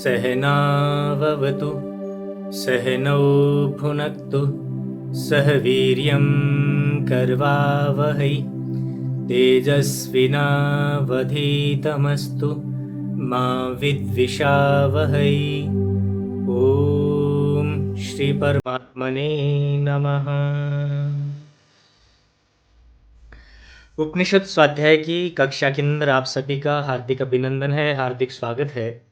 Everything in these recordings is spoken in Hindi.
सहनाववतु सहनौ भुनक्तु सह वीर्यं कर्वावहै तेजस्विनावधीतमस्तु मा विद्विषावहै। ओम श्री परमात्मने नमः। उपनिषद स्वाध्याय की कक्षा के अंदर आप सभी का हार्दिक अभिनंदन है, हार्दिक स्वागत है।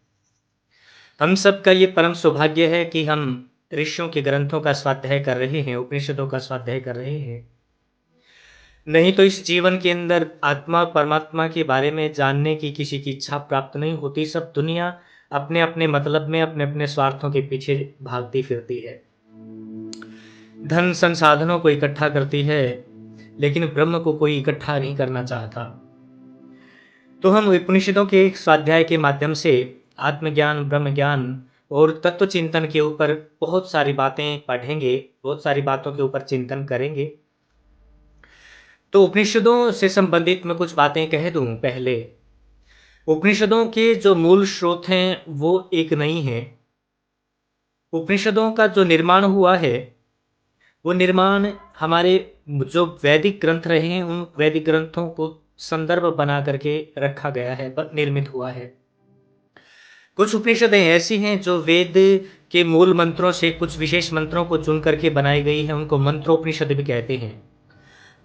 हम सब का ये परम सौभाग्य है कि हम ऋषियों के ग्रंथों का स्वाध्याय कर रहे हैं, उपनिषदों का स्वाध्याय कर रहे हैं। नहीं तो इस जीवन के अंदर आत्मा और परमात्मा के बारे में जानने की किसी की इच्छा प्राप्त नहीं होती। सब दुनिया अपने अपने मतलब में, अपने अपने स्वार्थों के पीछे भागती फिरती है, धन संसाधनों को इकट्ठा करती है, लेकिन ब्रह्म को कोई इकट्ठा नहीं करना चाहता। तो हम उपनिषदों के एक स्वाध्याय के माध्यम से आत्मज्ञान, ब्रह्म ज्ञान और तत्व चिंतन के ऊपर बहुत सारी बातें पढ़ेंगे, बहुत सारी बातों के ऊपर चिंतन करेंगे। तो उपनिषदों से संबंधित मैं कुछ बातें कह दूं। पहले, उपनिषदों के जो मूल स्रोत हैं वो एक नहीं है। उपनिषदों का जो निर्माण हुआ है वो निर्माण हमारे जो वैदिक ग्रंथ रहे हैं उन वैदिक ग्रंथों को संदर्भ बना करके रखा गया है, निर्मित हुआ है। कुछ उपनिषदें ऐसी हैं जो वेद के मूल मंत्रों से कुछ विशेष मंत्रों को चुन करके बनाई गई है, उनको मंत्रोपनिषद भी कहते हैं।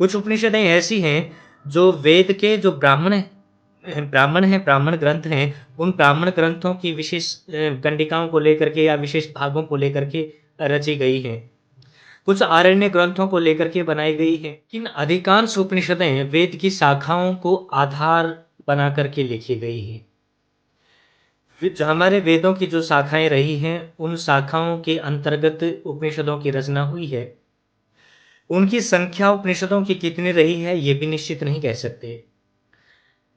कुछ उपनिषदें ऐसी हैं जो वेद के जो ब्राह्मण ब्राह्मण ग्रंथ हैं, उन ब्राह्मण ग्रंथों की विशेष कंडिकाओं को लेकर के या विशेष भागों को लेकर के रची गई हैं। कुछ आरण्य ग्रंथों को लेकर के बनाई गई है। इन अधिकांश उपनिषदें वेद की शाखाओं को आधार बना करके लिखी गई है। जो हमारे वेदों की जो शाखाएं रही हैं उन शाखाओं के अंतर्गत उपनिषदों की रचना हुई है। उनकी संख्या उपनिषदों की कितनी रही है ये भी निश्चित नहीं कह सकते,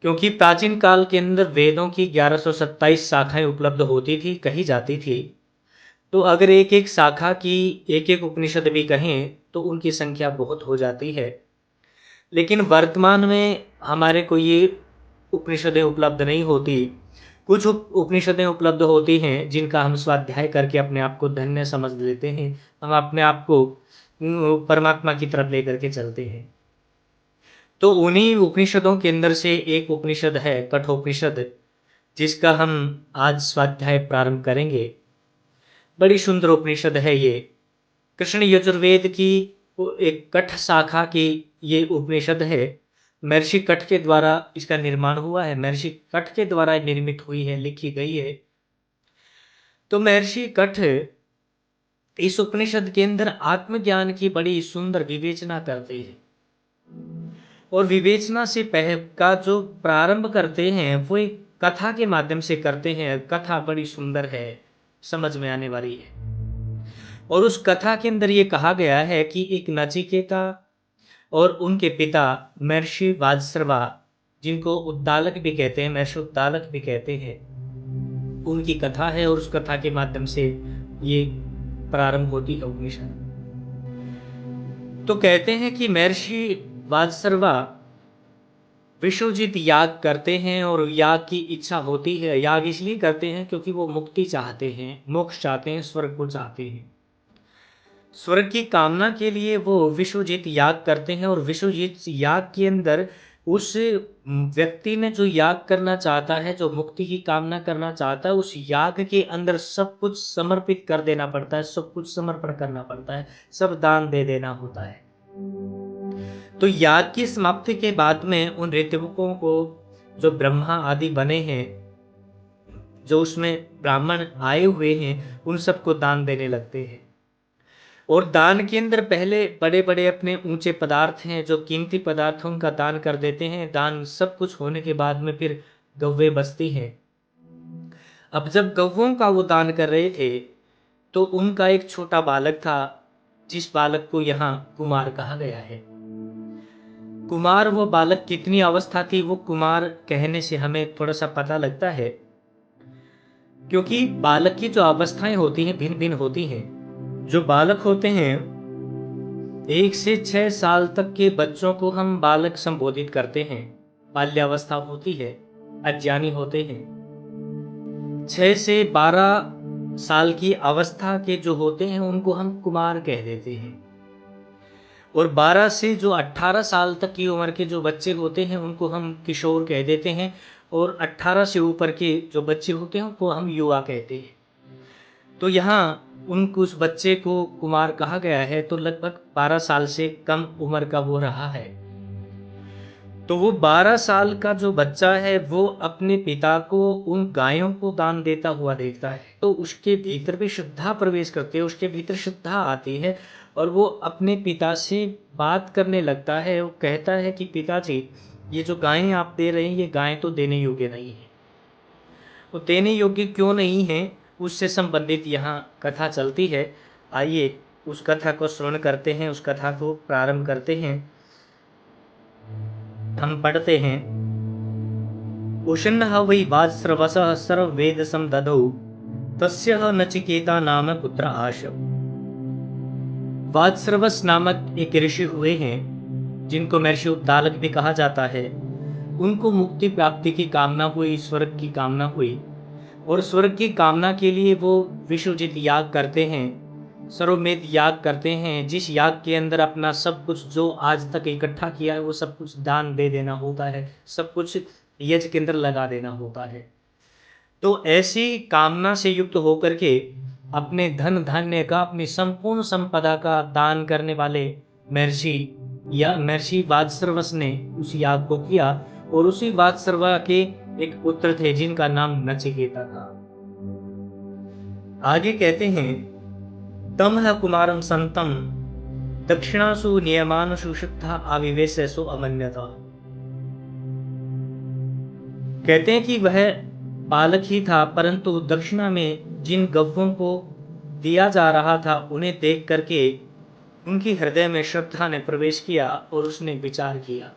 क्योंकि प्राचीन काल के अंदर वेदों की 1127 शाखाएं उपलब्ध होती थी, कही जाती थी। तो अगर एक एक शाखा की एक एक उपनिषद भी कहें तो उनकी संख्या बहुत हो जाती है। लेकिन वर्तमान में हमारे को ये उपनिषदें उपलब्ध नहीं होती। कुछ उपनिषदें उपलब्ध होती हैं जिनका हम स्वाध्याय करके अपने आप को धन्य समझ लेते हैं, हम अपने आप को परमात्मा की तरफ लेकर के चलते हैं। तो उन्हीं उपनिषदों के अंदर से एक उपनिषद है कठोपनिषद, जिसका हम आज स्वाध्याय प्रारंभ करेंगे। बड़ी सुंदर उपनिषद है ये। कृष्ण यजुर्वेद की एक कठ शाखा की ये उपनिषद है। महर्षि कठ के द्वारा इसका निर्माण हुआ है, महर्षि कठ के द्वारा निर्मित हुई है, लिखी गई है। तो महर्षि कठ इस उपनिषद के अंदर आत्मज्ञान की बड़ी सुंदर विवेचना करते हैं, और विवेचना से का जो प्रारंभ करते हैं वो एक कथा के माध्यम से करते हैं। कथा बड़ी सुंदर है, समझ में आने वाली है। और उस कथा के अंदर ये कहा गया है कि एक नचिकेता और उनके पिता महर्षि वाजश्रवा, जिनको उद्दालक भी कहते हैं, महर्षि उद्दालक भी कहते हैं, उनकी कथा है। और उस कथा के माध्यम से ये प्रारंभ होती है उपनिषद। तो कहते हैं कि महर्षि वाजश्रवा विश्वजित याग करते हैं, और याग की इच्छा होती है। याग इसलिए करते हैं क्योंकि वो मुक्ति चाहते हैं, मोक्ष चाहते हैं, स्वर्ग को चाहते हैं। स्वर्ग की कामना के लिए वो विश्वजित याग करते हैं। और विश्वजित याग के अंदर उस व्यक्ति ने जो याग करना चाहता है, जो मुक्ति की कामना करना चाहता है, उस याग के अंदर सब कुछ समर्पित कर देना पड़ता है, सब कुछ समर्पण करना पड़ता है, सब दान दे देना होता है। तो याग की समाप्ति के बाद में उन ऋतुकों को, जो ब्रह्मा आदि बने हैं, जो उसमें ब्राह्मण आए हुए हैं, उन सबको दान देने लगते हैं। और दान के अंदर पहले बड़े बड़े अपने ऊंचे पदार्थ हैं, जो कीमती पदार्थ हैं, उनका दान कर देते हैं। दान सब कुछ होने के बाद में फिर गौवें बचती हैं। अब जब गौवों का वो दान कर रहे थे तो उनका एक छोटा बालक था, जिस बालक को यहाँ कुमार कहा गया है। कुमार, वो बालक कितनी अवस्था थी वो कुमार कहने से हमें थोड़ा सा पता लगता है, क्योंकि बालक की जो अवस्थाएं होती हैं भिन्न भिन्न होती हैं। जो बालक होते हैं 1 से 6 साल तक के बच्चों को हम बालक संबोधित करते हैं। बाल्यावस्था होती है, अज्ञानी होते हैं। 6 से 12 साल की अवस्था के जो होते हैं उनको हम कुमार कह देते हैं, और 12 से जो 18 साल तक की उम्र के जो बच्चे होते हैं उनको हम किशोर कह देते हैं, और 18 से ऊपर के जो बच्चे होते हैं उनको हम युवा कहते हैं। तो यहाँ उस बच्चे को कुमार कहा गया है, तो लगभग 12 साल से कम उम्र का वो रहा है। तो वो 12 साल का जो बच्चा है वो अपने पिता को उन गायों को दान देता हुआ देखता है, तो उसके भीतर भी श्रद्धा प्रवेश करती है, उसके भीतर श्रद्धा आती है, और वो अपने पिता से बात करने लगता है। वो कहता है कि पिताजी, ये जो गायें आप दे रहे हैं ये गायें तो देने योग्य नहीं है। वो देने योग्य क्यों नहीं है, उससे संबंधित यहाँ कथा चलती है। आइए उस कथा को श्रवण करते हैं, उस कथा को प्रारंभ करते हैं। हम पढ़ते हैं, उषन्नः वै वात्स्रवसः सर्ववेदसं ददौ तस्य नचिकेता नाम पुत्र आश। वात्स्रवस नामक एक ऋषि हुए हैं, जिनको महर्षि उद्दालक भी कहा जाता है। उनको मुक्ति प्राप्ति की कामना हुई, स्वर्ग की कामना हुई, और स्वर्ग की कामना के लिए वो विश्वजित याग करते हैं, सर्वमेध याग करते हैं, जिस याग के अंदर अपना सब कुछ जो आज तक इकट्ठा किया है वो सब कुछ दान दे देना होता है, सब कुछ यज्ञ के अंदर लगा देना होता है। तो ऐसी कामना से युक्त होकर के अपने धन धान्य का, अपनी संपूर्ण संपदा का दान करने वाले महर्षि वात्स्रवस ने उस याग को किया, और उसी वात्स्रवा के एक पुत्र थे जिनका नाम नचिकेता था। आगे कहते हैं, तमह कुमारम संतम दक्षिणासु नियमानुषु शुद्धा आविवेशो अमन्यता। कहते हैं कि वह बालक ही था, परंतु दक्षिणा में जिन गव्यों को दिया जा रहा था उन्हें देख करके उनकी हृदय में श्रद्धा ने प्रवेश किया, और उसने विचार किया।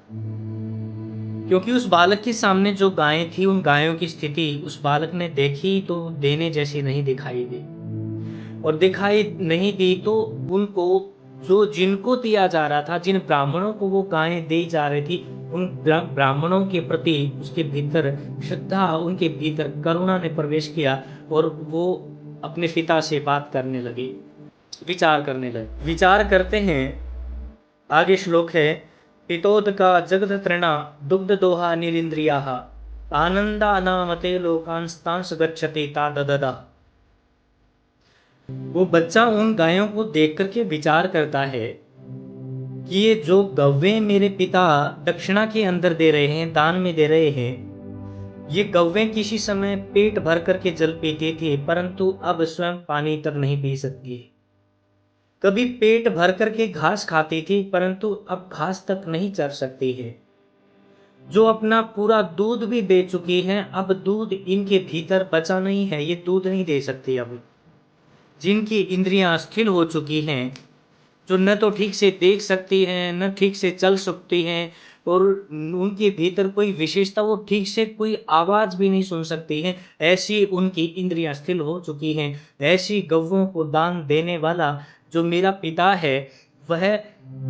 क्योंकि उस बालक के सामने जो गायें थी, उन गायों की स्थिति उस बालक ने देखी तो देने जैसी नहीं दिखाई दी, और दिखाई नहीं दी तो उनको, जो जिनको दिया जा रहा था, जिन ब्राह्मणों को वो गायें दी जा रही थी, उन ब्राह्मणों के प्रति उसके भीतर श्रद्धा, उनके भीतर करुणा ने प्रवेश किया, और वो अपने पिता से बात करने लगे, विचार करने लगे। विचार करते हैं, आगे श्लोक है, पितोदका जगत तृणा दुग्ध दोहा निरिंद्रियाः आनंदा अनामते लोकांस्तांस गच्छति तादददा। वो बच्चा उन गायों को देख करके विचार करता है कि ये जो गव्वे मेरे पिता दक्षिणा के अंदर दे रहे हैं, दान में दे रहे हैं, ये गव्वे किसी समय पेट भर करके जल पीती थी, परंतु अब स्वयं पानी तक नहीं पी सकती। कभी पेट भर करके घास खाती थी, परंतु अब घास तक नहीं चर सकती है। जो अपना पूरा दूध भी दे चुकी हैं, अब दूध इनके भीतर बचा नहीं है, ये दूध नहीं दे सकती। अब जिनकी इंद्रियां स्थिर हो चुकी हैं, जो न तो ठीक से देख सकती हैं, न ठीक से चल सकती हैं, और उनके भीतर कोई विशेषता, वो ठीक से कोई आवाज भी नहीं सुन सकती हैं, ऐसी उनकी इंद्रियां स्थिर हो चुकी हैं। ऐसी गौओं को दान देने वाला जो मेरा पिता है, वह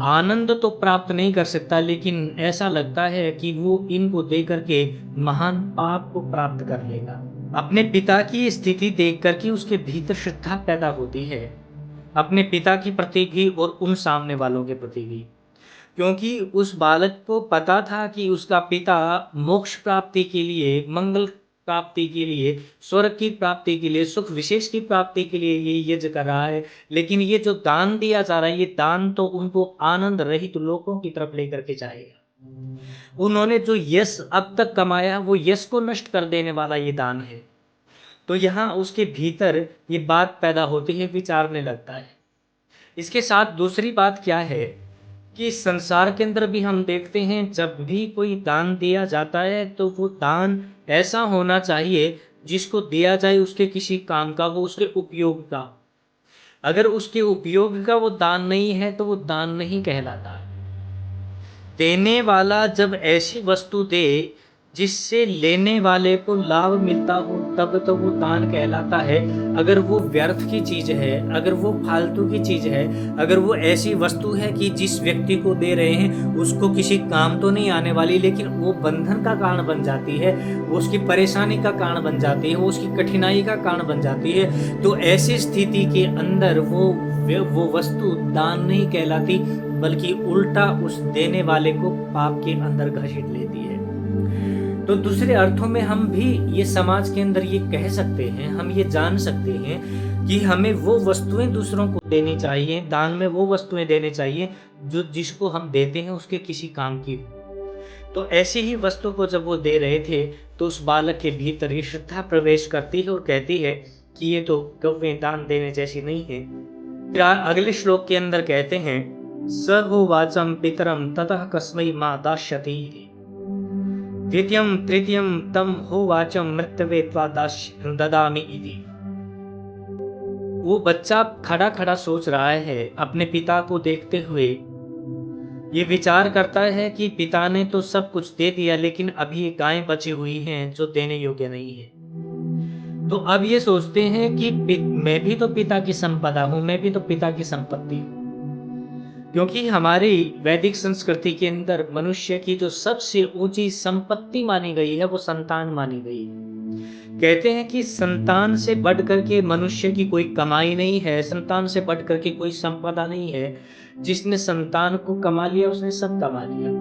आनंद तो प्राप्त नहीं कर सकता, लेकिन ऐसा लगता है कि वो इनको दे करके महान पाप को प्राप्त कर लेगा। अपने पिता की स्थिति देख करके उसके भीतर श्रद्धा पैदा होती है, अपने पिता के प्रति भी और उन सामने वालों के प्रति भी, क्योंकि उस बालक को पता था कि उसका पिता मोक्ष प्राप्ति के लिए, मंगल प्राप्ति के लिए, स्वर्ग की प्राप्ति के लिए, सुख विशेष की प्राप्ति के लिए ये यज्ञ कर रहा है। लेकिन ये जो दान दिया जा रहा है, ये दान तो उनको आनंद रहित लोकों की तरफ लेकर के जाएगा। उन्होंने जो यश अब तक कमाया, वो यश को नष्ट कर देने वाला ये दान है। तो यहाँ उसके भीतर ये बात पैदा होती है, विचारने लगता है। इसके साथ दूसरी बात क्या है कि संसार के अंदर भी हम देखते हैं, जब भी कोई दान दिया जाता है तो वो दान ऐसा होना चाहिए जिसको दिया जाए उसके किसी काम का, वो उसके उपयोग का। अगर उसके उपयोग का वो दान नहीं है तो वो दान नहीं कहलाता। देने वाला जब ऐसी वस्तु दे जिससे लेने वाले को लाभ मिलता हो तब तो वो दान कहलाता है। अगर वो व्यर्थ की चीज़ है, अगर वो फालतू की चीज़ है, अगर वो ऐसी वस्तु है कि जिस व्यक्ति को दे रहे हैं उसको किसी काम तो नहीं आने वाली, लेकिन वो बंधन का कारण बन जाती है, वो उसकी परेशानी का कारण बन जाती है, वो उसकी कठिनाई का कारण बन जाती है, तो ऐसी स्थिति के अंदर वो वस्तु दान नहीं कहलाती, बल्कि उल्टा उस देने वाले को पाप के अंदर घसीट लेती है। तो दूसरे अर्थों में हम भी ये समाज के अंदर ये कह सकते हैं, हम ये जान सकते हैं कि हमें वो वस्तुएं दूसरों को देनी चाहिए, दान में वो वस्तुएं देनी चाहिए जो जिसको हम देते हैं उसके किसी काम की। तो ऐसी ही वस्तु को जब वो दे रहे थे तो उस बालक के भीतर ये श्रद्धा प्रवेश करती है और कहती है कि ये तो कौवें दान देने जैसी नहीं है। फिर अगले श्लोक के अंदर कहते हैं, स हो वाचम पितरम ततः कस्मै मां दास्यति, द्वितीयं तृतीयं तम होवाचं मृत्यवे त्वा ददामि इति। वो बच्चा खड़ा खड़ा सोच रहा है अपने पिता को देखते हुए, ये विचार करता है कि पिता ने तो सब कुछ दे दिया, लेकिन अभी ये गायें बची हुई हैं जो देने योग्य नहीं है। तो अब ये सोचते हैं कि मैं भी तो पिता की संपदा हूँ, मैं भी तो पिता की संपत्ति हूँ। क्योंकि हमारी वैदिक संस्कृति के अंदर मनुष्य की जो सबसे ऊंची संपत्ति मानी गई है वो संतान मानी गई है। कहते हैं कि संतान से बढ़कर के मनुष्य की कोई कमाई नहीं है, संतान से बढ़कर के कोई संपदा नहीं है। जिसने संतान को कमा लिया उसने सब कमा लिया।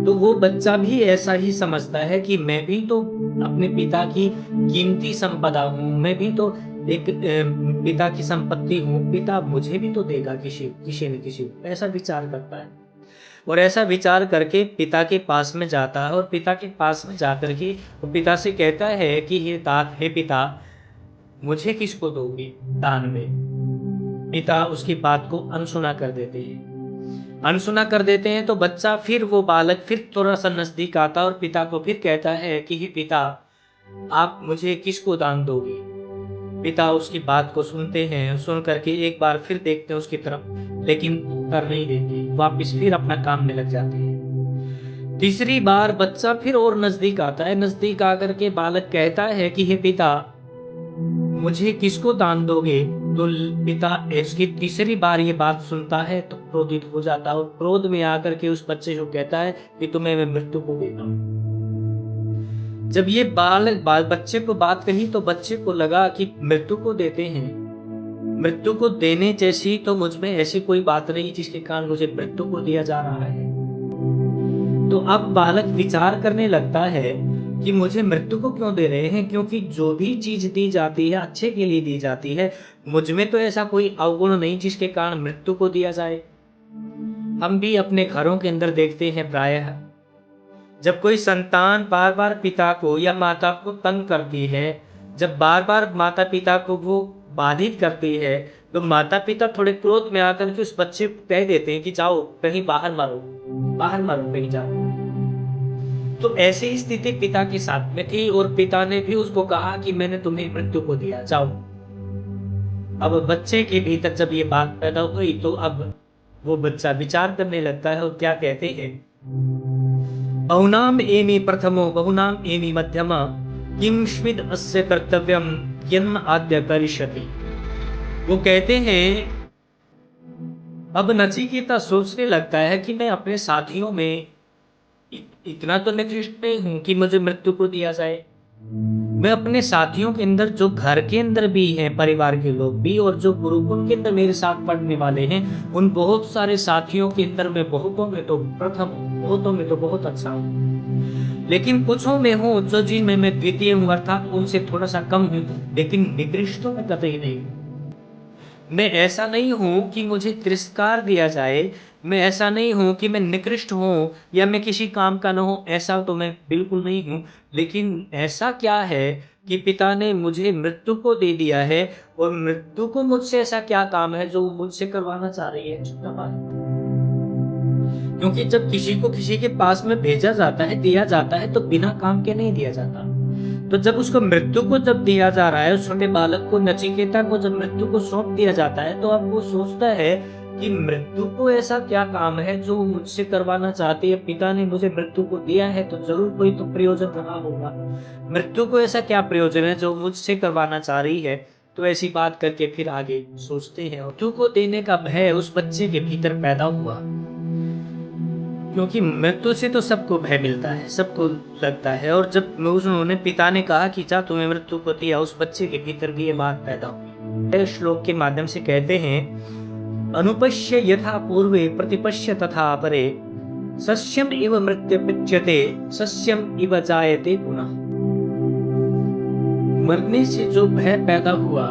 तो वो बच्चा भी ऐसा ही समझता है कि मैं भी तो अपने पिता की कीमती संपदा हूँ, मैं भी तो एक पिता की संपत्ति हूँ, पिता मुझे भी तो देगा किसी किसी न किसी को, ऐसा विचार करता है। और ऐसा विचार करके पिता के पास में जाता है और पिता के पास में जाकर के वो पिता से कहता है कि हे पिता, मुझे किसको दोगे दान में। पिता उसकी बात को अनसुना कर देते हैं। अनसुना कर देते हैं तो बच्चा फिर वो बालक फिर थोड़ा सा नजदीक आता और पिता को फिर कहता है कि हे पिता, आप मुझे किसको दान दोगे। पिता उसकी बात को सुनते हैं, सुन करके एक बार फिर देखते हैं उसकी तरफ, लेकिन उत्तर नहीं देते, वापिस फिर अपना काम में लग जाते हैं। तीसरी बार बच्चा फिर और नजदीक आता है, नजदीक आकर के बालक कहता है कि हे पिता, मुझे किसको दान दोगे। तो पिता इसकी तीसरी बार ये बात सुनता है तो क्रोधित हो जाता है और क्रोध में आकर के उस बच्चे को कहता है कि तुम्हें मैं मृत्यु को देता हूँ। जब ये बच्चे को बात कही तो बच्चे को लगा कि मृत्यु को देते हैं, मृत्यु को देने जैसी तो मुझ में ऐसी कोई बात नहीं जिसके कारण मुझे मृत्यु को दिया जा रहा है। तो अब बालक विचार करने लगता है कि मुझे मृत्यु को क्यों दे रहे हैं, क्योंकि जो भी चीज दी जाती है अच्छे के लिए दी जाती है। मुझ में तो ऐसा कोई अवगुण नहीं जिसके कारण मृत्यु को दिया जाए। हम भी अपने घरों के अंदर देखते हैं प्रायः जब कोई संतान बार बार पिता को या माता को तंग करती है, जब बार बार माता पिता को वो बाधित करती है, तो माता पिता थोड़े क्रोध में आकर के उस बच्चे को कह देते हैं कि जाओ कहीं बाहर मरो, बाहर मरो कहीं जाओ। तो ऐसी स्थिति पिता के साथ में थी और पिता ने भी उसको कहा कि मैंने तुम्हें मृत्यु को दिया, जाओ। अब बच्चे के भीतर जब ये बात पैदा हुई तो अब वो बच्चा विचार करने लगता है और क्या कहते हैं, बहुनाम एमि प्रथमो बहुनाम एमि मध्यमा किम स्विद अस्य कर्तव्यम यन्म आद्य करिष्यति। वो कहते हैं अब नचिकेता सोचने लगता है कि मैं अपने साथियों में इतना तो निकृष्ट नहीं हूं कि मुझे मृत्यु को दिया जाए। मैं अपने साथियों के अंदर जो घर के अंदर भी हैं, परिवार के लोग भी, और जो गुरुकुल के अंदर मेरे साथ पढ़ने वाले हैं, उन बहुत सारे साथियों के अंदर मैं बहुतों में तो प्रथम हूँ, बहुतों में तो बहुत अच्छा हूँ, लेकिन कुछों में हूँ जो जिनमें मैं द्वितीय हूँ, अर्थात उनसे थोड़ा सा कम हूँ, लेकिन निकृष्टों में कतई नहीं हूँ। मैं ऐसा नहीं हूँ कि मुझे तिरस्कार दिया जाए, मैं ऐसा नहीं हूँ कि मैं निकृष्ट हूँ या मैं किसी काम का ना हूँ, ऐसा तो मैं बिल्कुल नहीं हूँ। लेकिन ऐसा क्या है कि पिता ने मुझे मृत्यु को दे दिया है और मृत्यु को मुझसे ऐसा क्या काम है जो वो मुझसे करवाना चाह रही है। क्योंकि जब किसी को किसी के पास में भेजा जाता है, दिया जाता है, तो बिना काम के नहीं दिया जाता। तो जब उसको मृत्यु को जब दिया जा रहा है, उस छोटे बालक को, नचिकेता को जब मृत्यु को सौंप दिया जाता है, तो अब वो सोचता है कि मृत्यु को ऐसा क्या काम है जो मुझसे करवाना चाहती है। पिता ने मुझे मृत्यु को दिया है तो जरूर कोई तो प्रयोजन रहा होगा। मृत्यु को ऐसा क्या प्रयोजन है जो मुझसे करवाना चाह रही है। तो ऐसी बात करके फिर आगे सोचते हैं। मृत्यु को देने का भय उस बच्चे के भीतर पैदा हुआ, क्योंकि मृत्यु से तो सबको भय मिलता है, सबको लगता है। और जब उन्होंने पिता ने कहा कि जा तुम्हें मृत्यु को दिया, उस बच्चे के भीतर भी ये बात पैदा हुई। श्लोक के माध्यम से कहते हैं, अनुपश्य यथा पूर्वे प्रतिपश्य तथा परे, सस्यम इव मृत्यु पिच्यते सस्यम इव जायते पुनः। मरने से जो भय पैदा हुआ,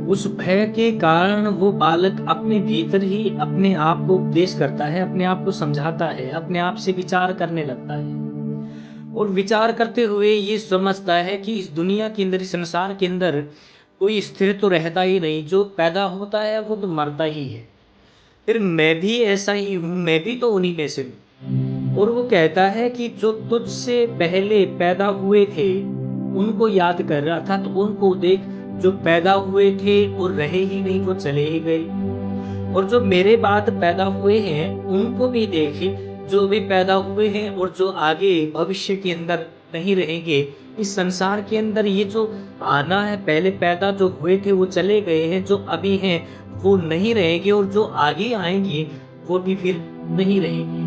उस भय के कारण वो बालक अपने भीतर ही अपने आप को उपदेश करता है, अपने आप को समझाता है, अपने आप से विचार करने लगता है। और विचार करते हुए ये समझता है कि इस दुनिया के अंदर, इस संसार के अंदर कोई स्थिर तो रहता ही नहीं, जो पैदा होता है वो तो मरता ही है। फिर मैं भी ऐसा ही हूँ, मैं भी तो उन्हीं में से हूँ। और वो कहता है कि जो तुझसे पहले पैदा हुए थे उनको याद कर रहा था, तो उनको देख, जो पैदा हुए थे वो रहे ही नहीं, वो चले ही गए। और जो मेरे बाद पैदा हुए हैं उनको भी देखे, जो भी पैदा हुए हैं और जो आगे भविष्य के अंदर नहीं रहेंगे। इस संसार के अंदर ये जो आना है, पहले पैदा जो हुए थे वो चले गए हैं, जो अभी हैं वो नहीं रहेंगे, और जो आगे आएंगे वो भी फिर नहीं रहेंगे।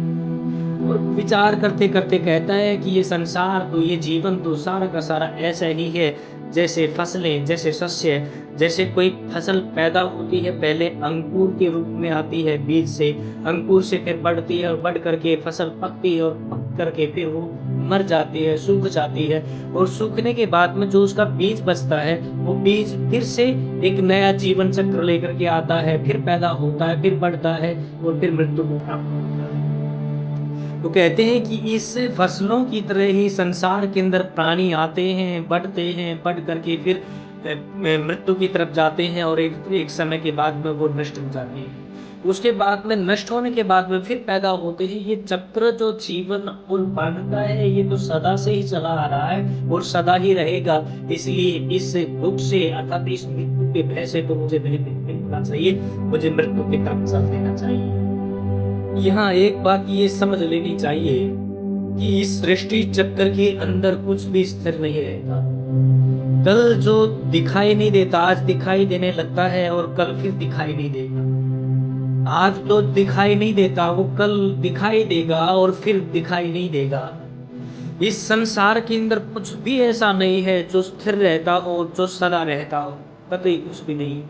और विचार करते करते कहता है कि ये संसार तो, ये जीवन तो सारा का सारा ऐसा ही है जैसे फसलें, जैसे सस्य। जैसे कोई फसल पैदा होती है, पहले अंकुर के रूप में आती है बीज से, अंकुर से फिर बढ़ती है और बढ़ करके फसल पकती है, और पक करके फिर वो मर जाती है, सूख जाती है। और सूखने के बाद में जो उसका बीज बचता है, वो बीज फिर से एक नया जीवन चक्र लेकर के आता है, फिर पैदा होता है, फिर बढ़ता है और फिर मृत्यु को प्राप्त होता है। तो कहते हैं कि इस फसलों की तरह ही संसार के अंदर प्राणी आते हैं, बढ़ते हैं, बढ़ करके फिर मृत्यु की तरफ जाते हैं, और एक समय के बाद में वो नष्ट हो जाते हैं। उसके बाद में नष्ट होने के बाद में फिर पैदा होते हैं। ये चक्र जो जीवन और बढ़ता है, ये तो सदा से ही चला आ रहा है और सदा ही रहेगा। इसलिए इस दुख से, अर्थात इस मृत्यु के भय से तो मुझे नहीं मिलना चाहिए, मुझे मृत्यु की तरफ चल देना चाहिए। यहाँ एक बात ये समझ लेनी चाहिए कि इस सृष्टि चक्र के अंदर कुछ भी स्थिर नहीं रहता। कल जो दिखाई नहीं देता, आज दिखाई देने लगता है, और कल फिर दिखाई नहीं देगा। आज तो दिखाई नहीं देता, वो कल दिखाई देगा और फिर दिखाई नहीं देगा। इस संसार के अंदर कुछ भी ऐसा नहीं है जो स्थिर रहता हो, जो सदा रहता हो, कतई कुछ भी नहीं।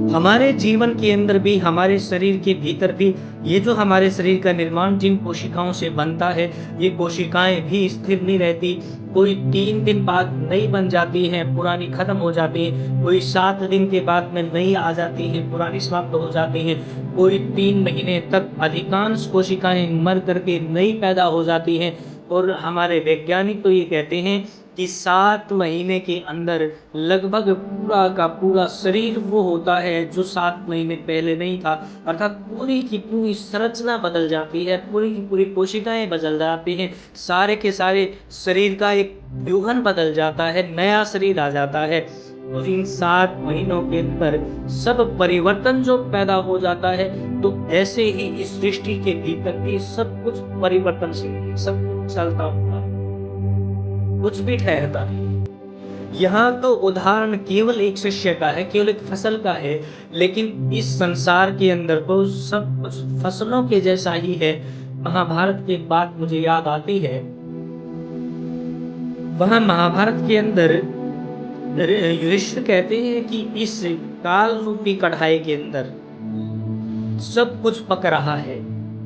हमारे जीवन के अंदर भी, हमारे शरीर के भीतर भी, ये जो हमारे शरीर का निर्माण जिन कोशिकाओं से बनता है, ये कोशिकाएं भी स्थिर नहीं रहती। कोई 3 दिन बाद नई बन जाती है, पुरानी खत्म हो जाती है। कोई 7 दिन के बाद में नई आ जाती है, पुरानी समाप्त हो जाती है। कोई 3 महीने तक अधिकांश कोशिकाएं मर करके नई पैदा हो जाती हैं। और हमारे वैज्ञानिक तो ये कहते हैं कि 7 महीने के अंदर लगभग पूरा का पूरा शरीर वो होता है जो 7 महीने पहले नहीं था। अर्थात पूरी की पूरी संरचना बदल जाती है, पूरी की पूरी कोशिकाएं बदल जाती हैं, सारे के सारे शरीर का एक व्यूहन बदल जाता है, नया शरीर आ जाता है। और इन 7 महीनों के अंदर सब परिवर्तन जो पैदा हो जाता है, तो ऐसे ही इस सृष्टि के भीतर भी सब कुछ परिवर्तनशील है, सब कुछ चलता हुआ, कुछ भी ठहरता नहीं। यहाँ तो उदाहरण केवल एक शिष्य का है, केवल एक फसल का है, लेकिन इस संसार के अंदर तो सब कुछ फसलों के जैसा ही है। महाभारत की एक बात मुझे याद आती है। वह महाभारत के अंदर युधिष्ठिर कहते हैं कि इस काल रूपी कढ़ाई के अंदर सब कुछ पक रहा है,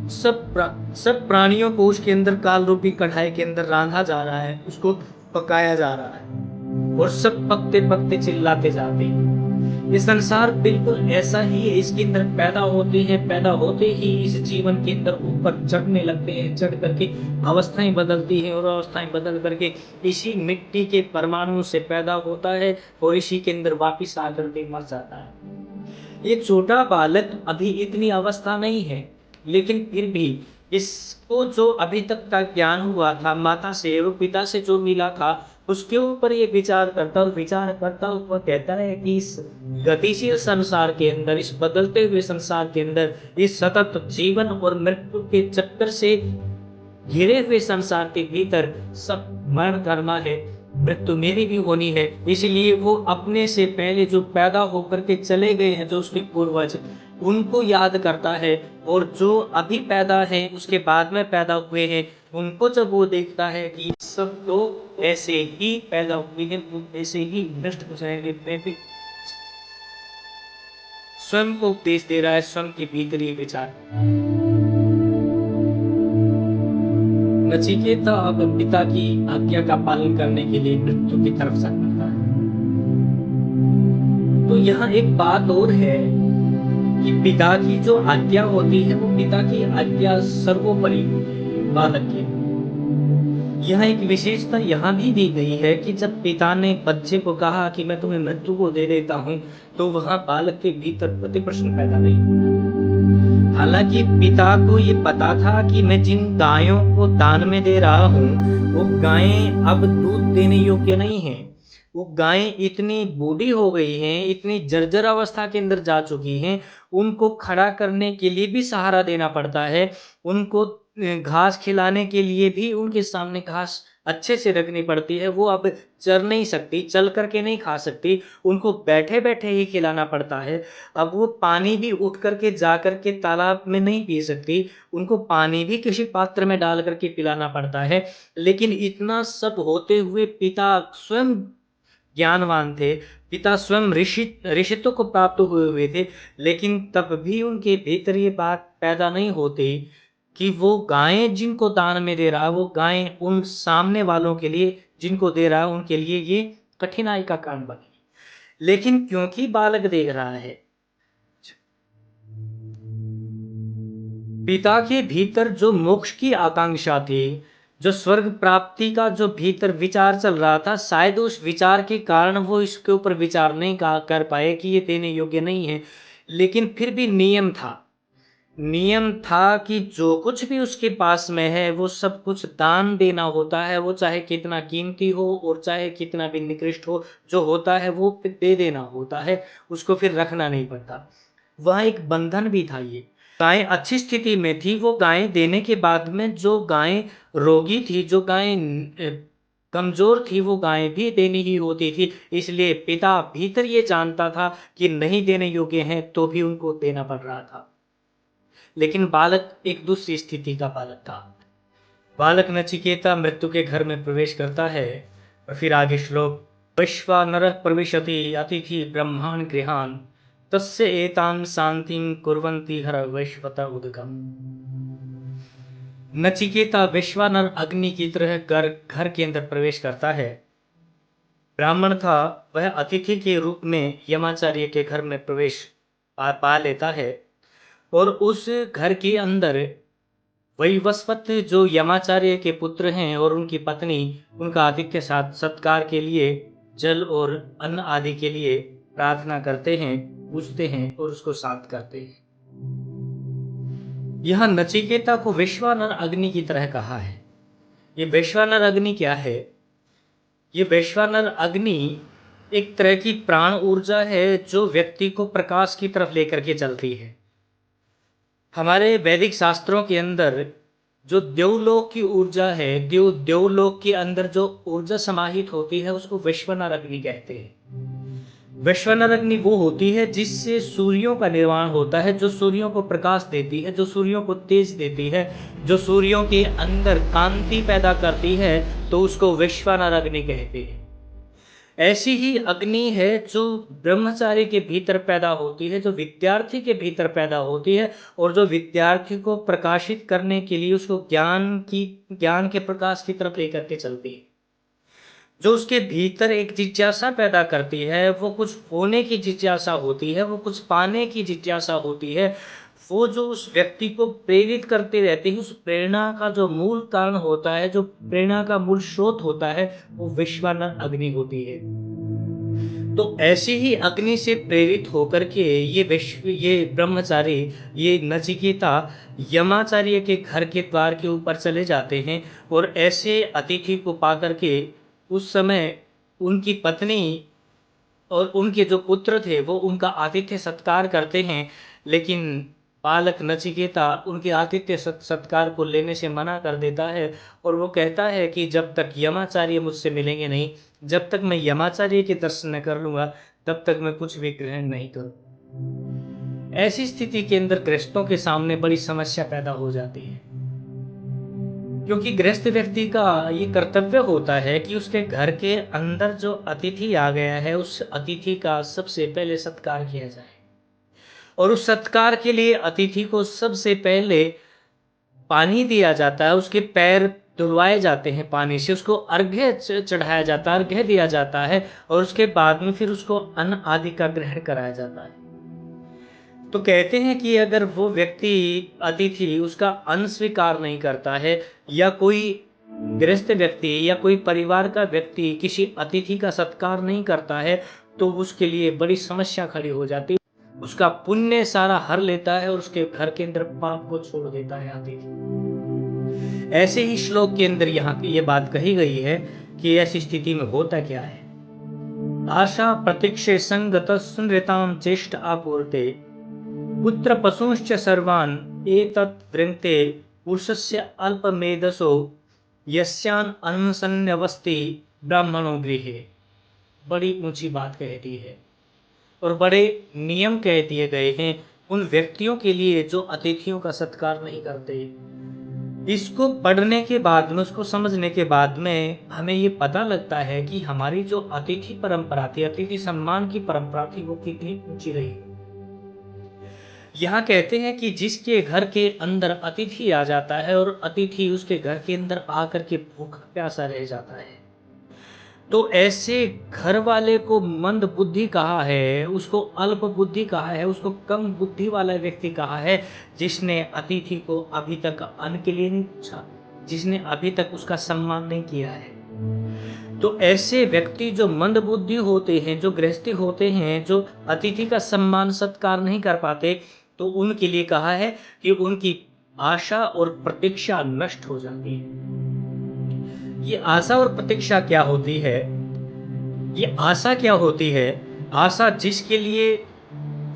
सब प्राणियों को उसके अंदर काल रूपी कढ़ाई के अंदर रांधा जा रहा है, उसको पकाया जा रहा है, और सब पकते पकते चिल्लाते जाते हैं। ये संसार बिल्कुल ऐसा ही है। इसके अंदर पैदा होते हैं, पैदा होते ही इस जीवन के अंदर ऊपर चढ़ने लगते हैं, चढ़ करके अवस्थाएं बदलती हैं, और अवस्थाएं बदल करके इसी मिट्टी के परमाणु से पैदा होता है, और इसी के अंदर वापिस आकर के मर जाता है। एक छोटा बालक, अभी इतनी अवस्था नहीं है, लेकिन फिर भी इसको जो अभी तक का ज्ञान हुआ था माता से और पिता से जो मिला था, उसके ऊपर ये विचार करता हुआ कहता है कि इस गतिशील संसार के अंदर, इस बदलते हुए संसार के अंदर, इस सतत जीवन और मृत्यु के चक्कर से घिरे हुए संसार के भीतर सब मरण करना है, मृत्यु मेरी भी होनी है। इसलिए वो अपने से पहले जो पैदा होकर के चले गए हैं, जो उसके पूर्वज, उनको याद करता है, और जो अभी पैदा है उसके बाद में पैदा हुए हैं, उनको जब वो देखता है कि सब लोग ऐसे ही पैदा हुए हैं, वो ऐसे ही नष्ट हो जाएंगे, मैं भी स्वयं को उपदेश दे रहा है, स्वयं के भीतर ये विचार। नचिकेता अब पिता की आज्ञा का पालन करने के लिए मृत्यु की तरफ जाता है। तो यहाँ एक बात और है कि पिता की जो आज्ञा होती है, वो पिता की आज्ञा सर्वोपरि बालक की। यह एक विशेषता यहाँ भी दी गई है कि जब पिता ने बच्चे को कहा कि मैं तुम्हें मृत्यु को दे देता हूँ, तो वहां बालक के भीतर प्रति प्रश्न पैदा नहीं। हालांकि पिता को ये पता था कि मैं जिन गायों को दान में दे रहा हूँ, वो गायें अब दूध देने योग्य नहीं है। वो गायें इतनी बूढ़ी हो गई हैं, इतनी जर्जर अवस्था के अंदर जा चुकी हैं, उनको खड़ा करने के लिए भी सहारा देना पड़ता है। उनको घास खिलाने के लिए भी उनके सामने घास अच्छे से रखनी पड़ती है। वो अब चर नहीं सकती, चल करके नहीं खा सकती, उनको बैठे बैठे ही खिलाना पड़ता है। अब वो पानी भी उठ करके जा करके तालाब में नहीं पी सकती, उनको पानी भी किसी पात्र में डाल करके पिलाना पड़ता है। लेकिन इतना सब होते हुए पिता स्वयं ज्ञानवान थे, पिता स्वयं ऋषित्व को प्राप्त हुए हुए थे, लेकिन तब भी उनके भीतर ये बात पैदा नहीं होती कि वो गायें जिनको दान में दे रहा है, वो गायें उन सामने वालों के लिए जिनको दे रहा है, उनके लिए ये कठिनाई का कारण बने। लेकिन क्योंकि बालक देख रहा है, पिता के भीतर जो मोक्ष की आकांक्षा थी, जो स्वर्ग प्राप्ति का जो भीतर विचार चल रहा था, शायद उस विचार के कारण वो इसके ऊपर विचार नहीं कर पाए कि ये देने योग्य नहीं है। लेकिन फिर भी नियम था कि जो कुछ भी उसके पास में है, वो सब कुछ दान देना होता है। वो चाहे कितना कीमती हो और चाहे कितना भी निकृष्ट हो, जो होता है वो दे देना होता है, उसको फिर रखना नहीं पड़ता। वह एक बंधन भी था। ये गायें अच्छी स्थिति में थी, वो गायें देने के बाद में जो गायें रोगी थी, जो गायें कमजोर थी, वो गायें भी देनी ही होती थी। इसलिए पिता भीतर ये जानता था कि नहीं देने योग्य हैं, तो भी उनको देना पड़ रहा था। लेकिन बालक एक दूसरी स्थिति का बालक था। बालक नचिकेता मृत्यु के घर में प्रवेश करता है। और फिर आगे श्लोक, वैश्वानरः प्रविशति अतिथि ब्रह्मान् गृहान् तस्य एतां शांतिं कुर्वन्ति हर वैश्वता उदगम। नचिकेता वैश्वानर अग्नि की तरह घर के अंदर प्रवेश करता है। ब्राह्मण था, वह अतिथि के रूप में यमाचार्य के घर में प्रवेश पा लेता है। और उस घर के अंदर वैवस्वत जो यमाचार्य के पुत्र हैं और उनकी पत्नी, उनका आतिथ्य सत्कार के लिए जल और अन्न आदि के लिए प्रार्थना करते हैं, पूछते हैं और उसको शांत करते हैं। यह नचिकेता को वैश्वानर अग्नि की तरह कहा है। ये वैश्वानर अग्नि क्या है? ये वैश्वानर अग्नि एक तरह की प्राण ऊर्जा है जो व्यक्ति को प्रकाश की तरफ लेकर के चलती है। हमारे वैदिक शास्त्रों के अंदर जो देवलोक की ऊर्जा है, देवलोक के अंदर जो ऊर्जा समाहित होती है, उसको वैश्वानर अग्नि कहते हैं। वैश्वानर अग्नि वो होती है जिससे सूर्यों का निर्माण होता है, जो सूर्यों को प्रकाश देती है, जो सूर्यों को तेज देती है, जो सूर्यों के अंदर कांति पैदा करती है, तो उसको वैश्वानर अग्नि कहते हैं। ऐसी ही अग्नि है जो ब्रह्मचारी के भीतर पैदा होती है, जो विद्यार्थी के भीतर पैदा होती है, और जो विद्यार्थी को प्रकाशित करने के लिए उसको ज्ञान के प्रकाश की तरफ लेकर के चलती है। जो उसके भीतर एक जिज्ञासा पैदा करती है, वो कुछ होने की जिज्ञासा होती है, वो कुछ पाने की जिज्ञासा होती है। वो जो उस व्यक्ति को प्रेरित करते रहते हैं, उस प्रेरणा का जो मूल कारण होता है, जो प्रेरणा का मूल स्रोत होता है, वो वैश्वानर अग्नि होती है। तो ऐसे ही अग्नि से प्रेरित होकर के ये ब्रह्मचारी, ये नचिकेता यमाचार्य के घर के द्वार के ऊपर चले जाते हैं और ऐसे अतिथि को पाकर के उस समय उनकी पत्नी और उनके जो पुत्र थे वो उनका आतिथ्य सत्कार करते हैं, लेकिन बालक नचिकेता उनके आतिथ्य सत्कार को लेने से मना कर देता है और वो कहता है कि जब तक यमाचार्य मुझसे मिलेंगे नहीं, जब तक मैं यमाचार्य के दर्शन न कर लूँगा, तब तक मैं कुछ भी ग्रहण नहीं करूँ। ऐसी स्थिति के अंदर गृहस्थों के सामने बड़ी समस्या पैदा हो जाती है, क्योंकि गृहस्थ व्यक्ति का ये कर्तव्य होता है कि उसके घर के अंदर जो अतिथि आ गया है, उस अतिथि का सबसे पहले सत्कार किया जाए और उस सत्कार के लिए अतिथि को सबसे पहले पानी दिया जाता है, उसके पैर धुलवाए जाते हैं पानी से, उसको अर्घ्य चढ़ाया जाता है, अर्घ्य दिया जाता है और उसके बाद में फिर उसको अन्न आदि का ग्रहण कराया जाता है। तो कहते हैं कि अगर वो व्यक्ति अतिथि उसका अन्न स्वीकार नहीं करता है या कोई गृहस्थ व्यक्ति या कोई परिवार का व्यक्ति किसी अतिथि का सत्कार नहीं करता है, तो उसके लिए बड़ी समस्या खड़ी हो जाती है। उसका पुण्य सारा हर लेता है और उसके घर के अंदर पाप को छोड़ देता है अतिथि। ऐसे ही श्लोक के अंदर यहाँ की ये बात कही गई है कि ऐसी स्थिति में होता क्या है। आशा प्रतीक्षे संगत सुनृताम चेष्ट आपूर्ते पुत्र पशुश्च सर्वान् एतत् वृङ्क्ते पुरुषस्य अल्पमेधसो यस्यान् अनशन्यवस्ति ब्राह्मणो गृहे। बड़ी ऊंची बात कह दी है और बड़े नियम कह दिए गए हैं उन व्यक्तियों के लिए जो अतिथियों का सत्कार नहीं करते। इसको पढ़ने के बाद में, उसको समझने के बाद में हमें ये पता लगता है कि हमारी जो अतिथि परंपरा थी, अतिथि सम्मान की परंपरा थी, वो कितनी ऊंची रही। यहाँ कहते हैं कि जिसके घर के अंदर अतिथि आ जाता है और अतिथि उसके घर के अंदर आकर के भूखा प्यासा रह जाता है, तो ऐसे घर वाले को मंद बुद्धि कहा है, उसको अल्प बुद्धि कहा है, उसको कम बुद्धि वाला व्यक्ति कहा है, जिसने अतिथि को अभी तक अन्न के लिए नहीं पूछा, जिसने अभी तक उसका सम्मान नहीं किया है। तो ऐसे व्यक्ति जो मंद बुद्धि होते हैं, जो गृहस्थी होते हैं, जो अतिथि का सम्मान सत्कार नहीं कर पाते, तो उनके लिए कहा है कि उनकी आशा और प्रतीक्षा नष्ट हो जाती है। ये आशा और प्रतीक्षा क्या होती है? ये आशा क्या होती है? आशा जिसके लिए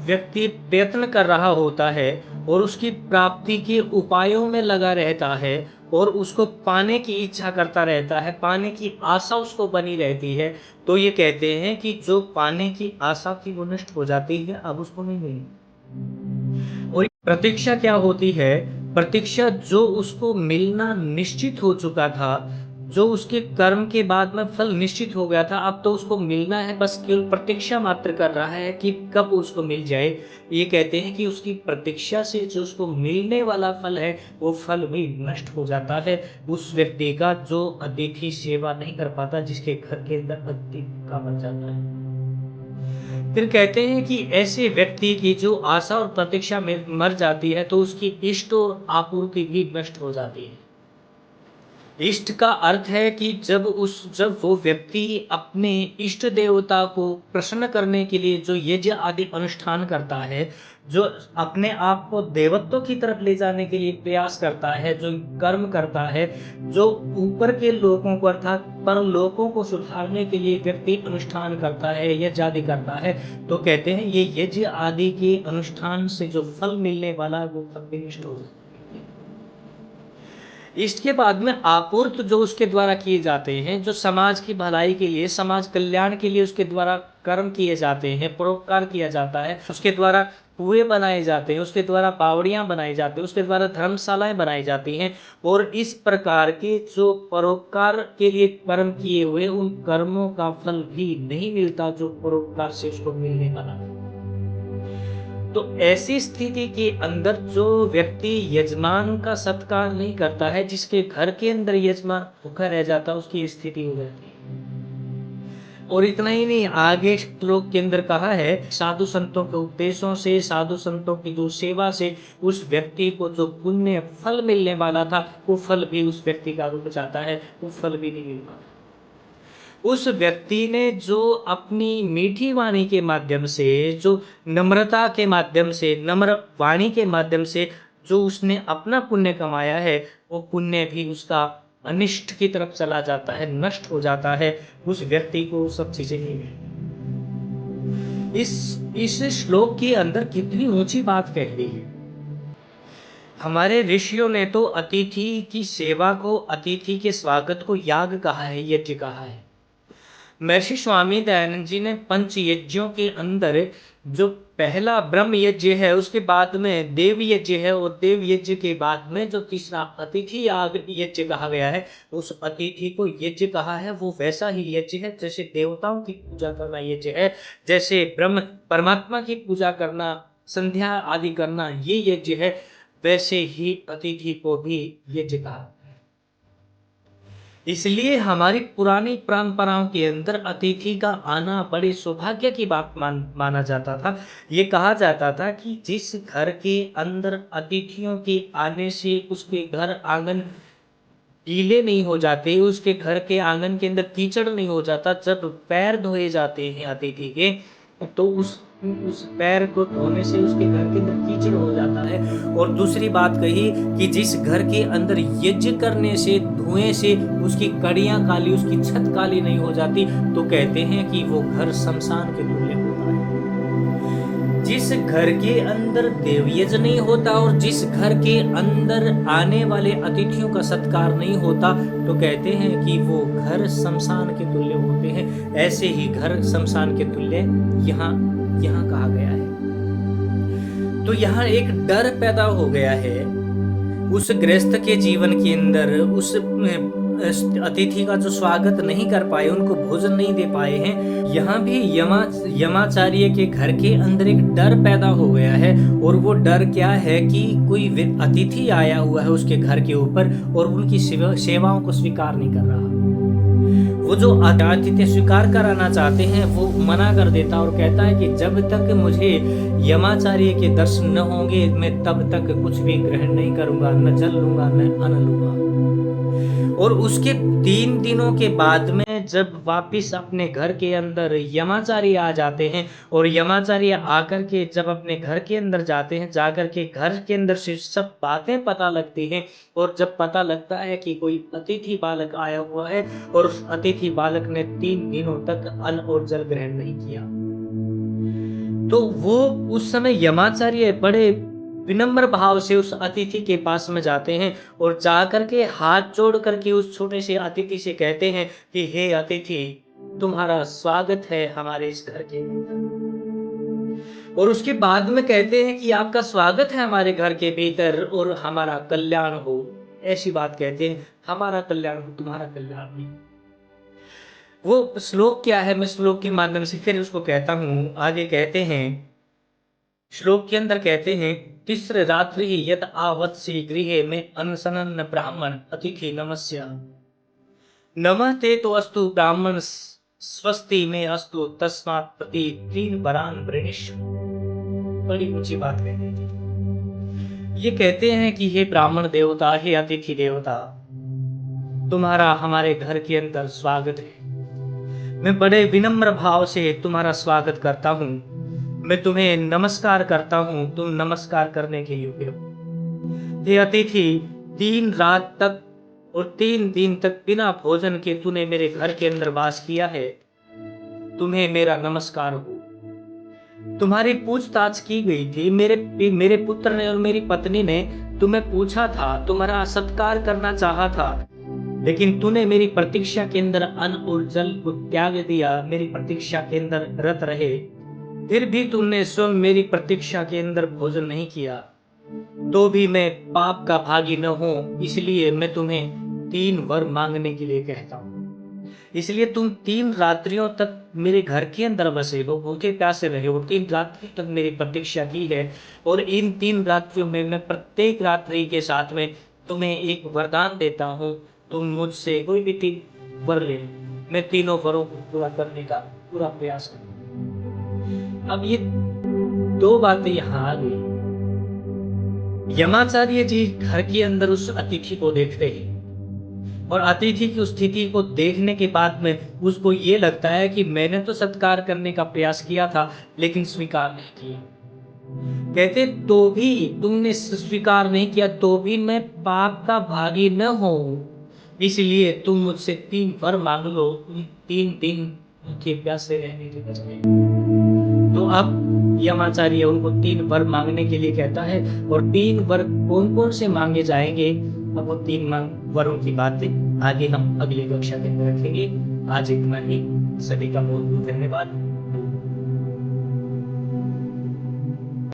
व्यक्ति प्रयत्न कर रहा होता है और उसकी प्राप्ति के उपायों में लगा रहता है और उसको पाने की इच्छा करता रहता है, पाने की आशा उसको बनी रहती है, तो ये कहते हैं कि जो पाने की आशा थी वो नष्ट हो जाती है, अब उसको नहीं मिली। और प्रतीक्षा क्या होती है? प्रतीक्षा जो उसको मिलना निश्चित हो चुका था, जो उसके कर्म के बाद में फल निश्चित हो गया था, अब तो उसको मिलना है, बस केवल प्रतीक्षा मात्र कर रहा है कि कब उसको मिल जाए। ये कहते हैं कि उसकी प्रतीक्षा से जो उसको मिलने वाला फल है, वो फल भी नष्ट हो जाता है उस व्यक्ति का जो अतिथि सेवा नहीं कर पाता, जिसके घर के अंदर अतिथि का बन जाता है। फिर कहते हैं कि ऐसे व्यक्ति की जो आशा और प्रतीक्षा में मर जाती है, तो उसकी इष्ट और आपूर्ति भी नष्ट हो जाती है। इष्ट का अर्थ है कि जब वो व्यक्ति अपने इष्ट देवता को प्रसन्न करने के लिए जो यज्ञ आदि अनुष्ठान करता है, जो अपने आप को देवत्व की तरफ ले जाने के लिए प्रयास करता है, जो कर्म करता है, जो ऊपर के लोगों को अर्थात परलोकों को सुधारने के लिए व्यक्ति अनुष्ठान करता है, यज्ञ आदि करता है, तो कहते हैं ये यज्ञ आदि के अनुष्ठान से जो फल मिलने वाला है वो फल भी नष्ट हो जाता है। इसके बाद में आपूर्त जो उसके द्वारा किए जाते हैं, जो समाज की भलाई के लिए, समाज कल्याण के लिए उसके द्वारा कर्म किए जाते हैं, परोपकार किया जाता है, उसके द्वारा कुएं बनाए जाते हैं, उसके द्वारा बावड़ियां बनाई जाती हैं, उसके द्वारा धर्मशालाएं बनाई जाती हैं और इस प्रकार के जो परोपकार के लिए कर्म किए हुए उन कर्मों का फल भी नहीं मिलता जो परोपकार से उसको मिलने वाला। तो ऐसी स्थिति के अंदर जो व्यक्ति यजमान का सत्कार नहीं करता है, जिसके घर के अंदर यजमान भूखा रह जाता है, उसकी स्थिति हो जाती है। और इतना ही नहीं, आगे श्लोक के अंदर कहा है साधु संतों के उपदेशों से, साधु संतों की जो सेवा से उस व्यक्ति को जो पुण्य फल मिलने वाला था, वो फल भी उस व्यक्ति का रुक जाता है, वो फल भी नहीं मिल पाता। उस व्यक्ति ने जो अपनी मीठी वाणी के माध्यम से, जो नम्रता के माध्यम से, नम्र वाणी के माध्यम से जो उसने अपना पुण्य कमाया है, वो पुण्य भी उसका अनिष्ट की तरफ चला जाता है, नष्ट हो जाता है। उस व्यक्ति को वो सब चीज़ें नहीं मिलती। इस श्लोक के अंदर कितनी ऊँची बात कह दी है। हमारे ऋषियों ने तो अतिथि की सेवा को, अतिथि के स्वागत को याग कहा है, यज्ञ कहा है। महर्षि स्वामी दयानंद जी ने पंच यज्ञों के अंदर जो पहला ब्रह्म यज्ञ है, उसके बाद में देव यज्ञ है, और देव यज्ञ के बाद में जो तीसरा अतिथि याग यज्ञ कहा गया है, उस अतिथि को यज्ञ कहा है। वो वैसा ही यज्ञ है जैसे देवताओं की पूजा करना यज्ञ है, जैसे ब्रह्म परमात्मा की पूजा करना, संध्या आदि करना ये यज्ञ है, वैसे ही अतिथि को भी यज्ञ कहा। इसलिए हमारी पुरानी परंपराओं के अंदर अतिथि का आना बड़े सौभाग्य की बात माना जाता था। ये कहा जाता था कि जिस घर के अंदर अतिथियों के आने से उसके घर आंगन गीले नहीं हो जाते, उसके घर के आंगन के अंदर कीचड़ नहीं हो जाता। जब पैर धोए जाते हैं अतिथि के, तो उस पैर को धोने से उसके घर के अंदर कीचड़ हो जाता है। और दूसरी बात कही कि जिस घर के अंदर यज्ञ करने से, धुएं से उसकी कड़ियां काली, उसकी छत काली नहीं हो जाती, तो कहते हैं कि वो घर शमशान के तुल्य होता है। जिस घर के अंदर देवयज्ञ नहीं होता और जिस घर के अंदर आने वाले अतिथियों का सत्कार नहीं होता, तो कहते हैं कि वो घर शमशान के तुल्य होते हैं। ऐसे ही घर शमशान के तुल्य यहाँ कहा गया है। तो यहाँ एक डर पैदा हो गया है उस गृहस्थ के जीवन के अंदर, उस अतिथि का जो स्वागत नहीं कर पाए, उनको भोजन नहीं दे पाए हैं। यहाँ भी यमाचार्य के घर के अंदर एक डर पैदा हो गया है। और वो डर क्या है कि कोई अतिथि आया हुआ है उसके घर के ऊपर और उनकी सेवाओं को स्वीकार नहीं कर रहा। वो जो आतिथ्य स्वीकार कराना चाहते हैं वो मना कर देता और कहता है कि जब तक मुझे यमाचार्य के दर्शन न होंगे, मैं तब तक कुछ भी ग्रहण नहीं करूंगा, न जल लूंगा न अन्न लूंगा। और उसके 3 दिनों के बाद में जब वापिस अपने घर के अंदर यमाचार्य आ जाते हैं, और यमाचार्य आकर के जब अपने घर के अंदर जाते हैं, जाकर के घर के अंदर से सब बातें पता लगती हैं, और जब पता लगता है कि कोई अतिथि बालक आया हुआ है और उस अतिथि बालक ने 3 दिनों तक अन्न और जल ग्रहण नहीं किया, तो वो उस समय यमाचार्य बड़े विनम्र भाव से उस अतिथि के पास में जाते हैं और जाकर के हाथ जोड़ करके उस छोटे से अतिथि से कहते हैं कि हे अतिथि, तुम्हारा स्वागत है हमारे इस घर के भीतर। और उसके बाद में कहते हैं कि आपका स्वागत है हमारे घर के भीतर और हमारा कल्याण हो। ऐसी बात कहते हैं, हमारा कल्याण हो, तुम्हारा कल्याण नहीं। वो श्लोक क्या है, मैं श्लोक के माध्यम से फिर उसको कहता हूँ। आगे कहते हैं, श्लोक के अंदर कहते हैं, तिस्र रात्रि यद आवत्सि गृहे में अनशनन् ब्राह्मण अतिथि नमस्य। नमः ते तो अस्तु ब्राह्मण स्वस्ति में अस्तु तस्मात् प्रति 3 वरान वृणीष्व। बड़ी ऊंची बात कहते हैं। ये कहते हैं कि हे ब्राह्मण देवता, हे अतिथि देवता, तुम्हारा हमारे घर के अंदर स्वागत है। मैं बड़े विनम्र भाव से तुम्हारा स्वागत करता हूँ। मैं तुम्हें नमस्कार करता हूँ, तुम नमस्कार करने के योग्य हो। हे अतिथि, 3 रात तक और 3 दिन तक बिना भोजन के तूने मेरे घर के अंदर वास किया है, तुम्हें मेरा नमस्कार हो। तुम्हारी पूछताछ की गई थी, मेरे पुत्र ने और मेरी पत्नी ने तुम्हें पूछा था, तुम्हारा सत्कार करना चाहा था, लेकिन तूने मेरी प्रतीक्षा के अंदर अन्न और जल को त्याग दिया, मेरी प्रतीक्षा के अंदर रत रहे, फिर भी तुमने स्वयं मेरी प्रतीक्षा के अंदर भोजन नहीं किया। तो भी मैं पाप का भागी न हूं, इसलिए मैं तुम्हें 3 वर मांगने के लिए कहता हूँ। इसलिए तुम 3 रात्रियों तक मेरे घर के अंदर बसे हो, भूखे प्यासे रहे हो, 3 रात्रि तक मेरी प्रतीक्षा की है, और इन 3 रात्रियों में मैं प्रत्येक रात्रि के साथ में तुम्हें एक वरदान देता हूँ। तुम मुझसे कोई भी 3 वर ले, मैं तीनों वरों को पूरा करने का पूरा प्रयास करूँ। अब ये 2 बातें यहाँ आ गई। यमाचार्य जी घर के अंदर उस अतिथि को देखते ही और अतिथि की उस स्थिति को देखने के बाद में उसको ये लगता है कि मैंने तो सत्कार करने का प्रयास किया था, लेकिन स्वीकार नहीं किया। कहते तो भी तुमने स्वीकार नहीं किया, तो भी मैं पाप का भागी न हूँ, इसलिए तुम मुझसे 3 वर मांग लो, 3 दिन भूखे प्यासे रहने के बजाय। तो अब यमाचार्य उनको 3 वर मांगने के लिए कहता है, और 3 वर कौन कौन से मांगे जाएंगे, अब वो 3 वरों की बातें आगे हम अगली कक्षा में रखेंगे। आज इतना ही। सभी का बहुत बहुत धन्यवाद।